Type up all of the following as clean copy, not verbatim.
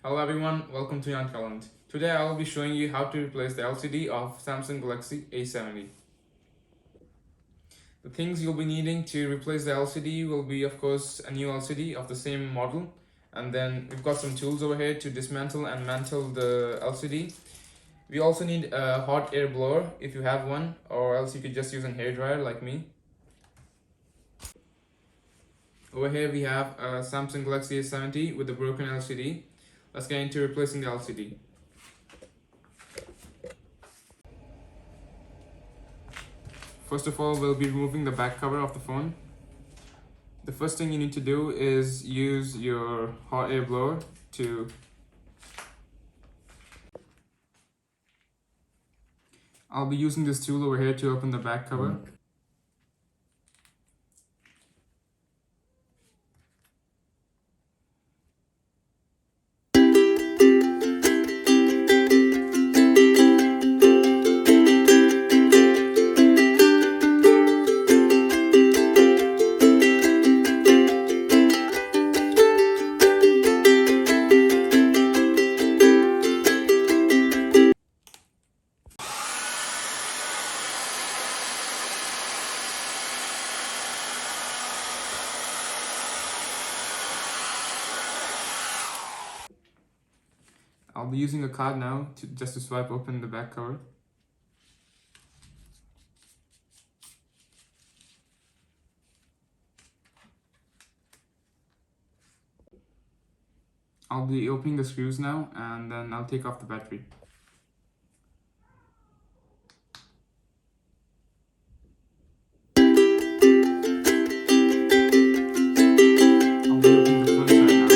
Hello everyone, welcome to Young Talent. Today I will be showing you how to replace the LCD of Samsung Galaxy A70. The things you'll be needing to replace the LCD will be, of course, a new LCD of the same model, and then we've got some tools over here to dismantle and mantle the LCD. We also need a hot air blower if you have one, or else you could just use a hairdryer like me. Over here we have a Samsung Galaxy A70 with a broken LCD. Let's get into replacing the LCD. First of all, we'll be removing the back cover of the phone. The first thing you need to do is use your hot air blower to I'll be using this tool over here to open the back cover. I'll be using a card now just to swipe open the back cover. I'll be opening the screws now, and then I'll take off the battery. I'll be opening the front side now.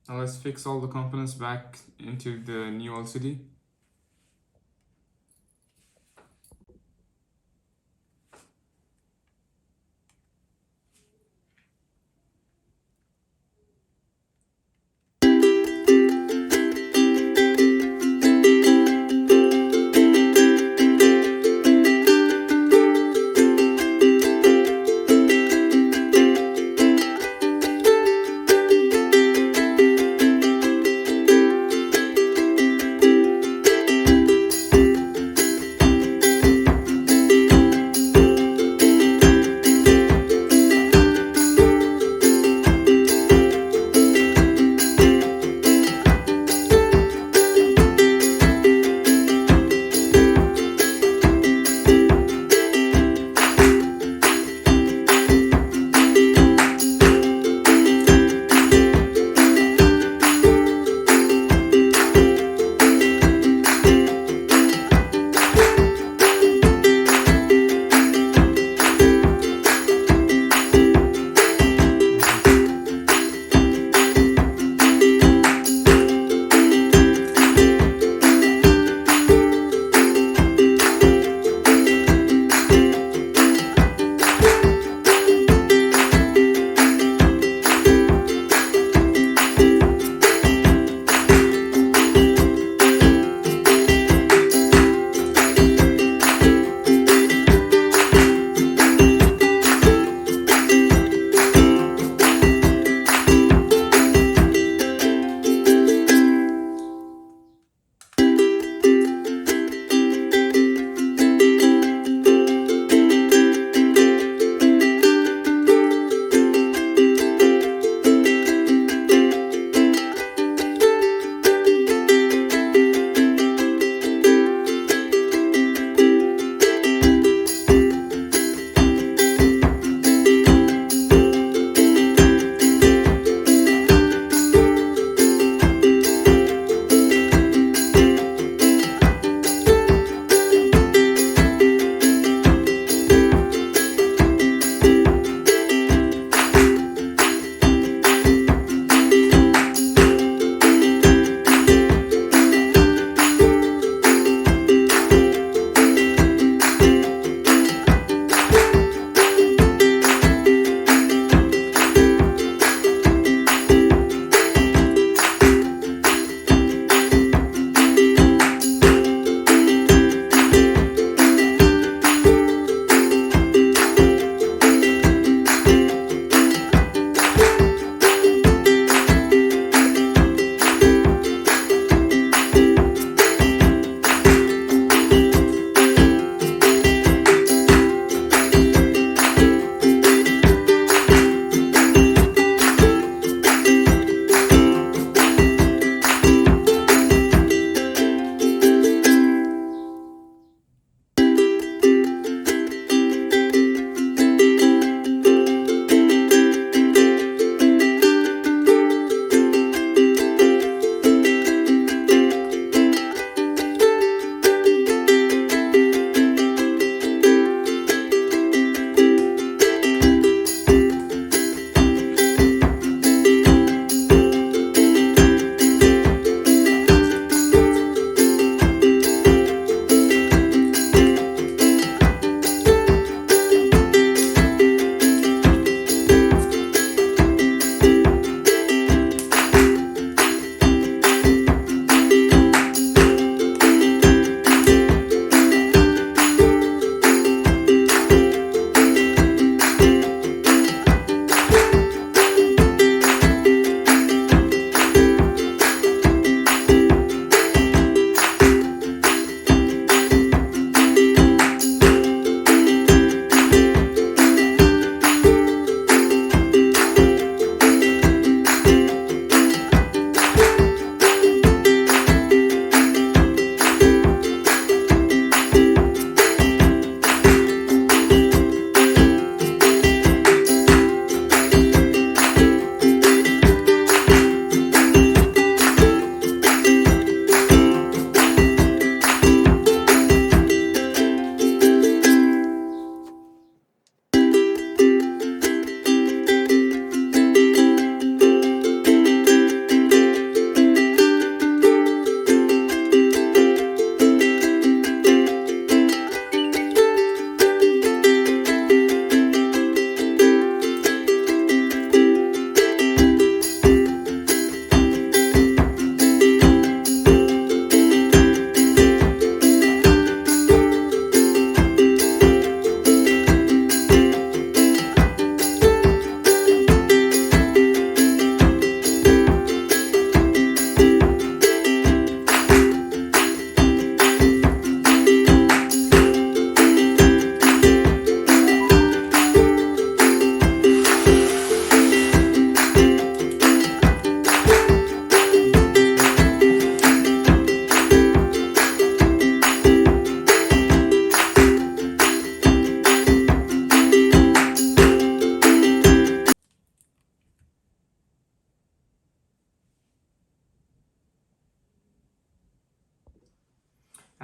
Now let's fix all the components back into the new LCD.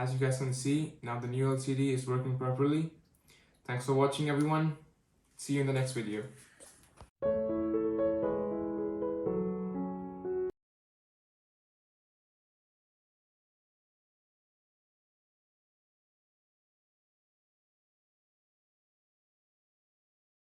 As you guys can see, now the new LCD is working properly. Thanks for watching everyone. See you in the next video.